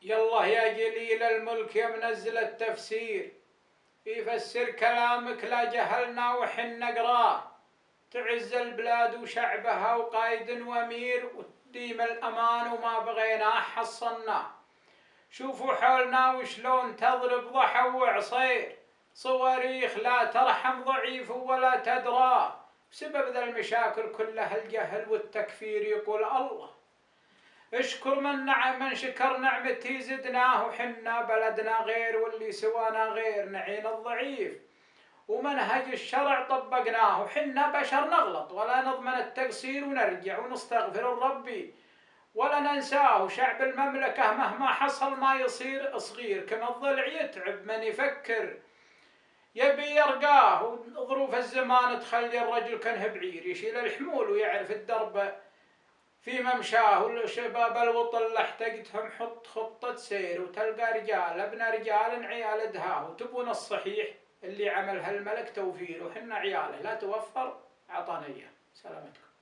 يلا يا جليل الملك يا منزل التفسير، يفسر كلامك لا جهلنا وحن نقراه، تعز البلاد وشعبها وقايد وامير، وتديم الامان وما بغيناه حصلناه. شوفوا حولنا وشلون تضرب ضحى وعصير، صواريخ لا ترحم ضعيف ولا تدرى، بسبب ذا المشاكل كلها الجهل والتكفير. يقول الله اشكر من شكر نعمتي زدناه، وحنا بلدنا غير واللي سوانا غير، نعين الضعيف ومنهج الشرع طبقناه، وحنا بشر نغلط ولا نضمن التقصير، ونرجع ونستغفر الرب ولا ننساه. شعب المملكة مهما حصل ما يصير صغير، كما الضلع يتعب من يفكر يبي يرقاه، وظروف الزمان تخلي الرجل كانه بعير يشيل الحمول ويعرف الدرب في ممشاه. والشباب الوطن لحتقتهم حط خطة سير، وتلقى رجال ابن رجال عيال دهاه، وتبون الصحيح اللي عملها الملك توفير، وحنا عياله لا توفر عطانيه. سلامتكم.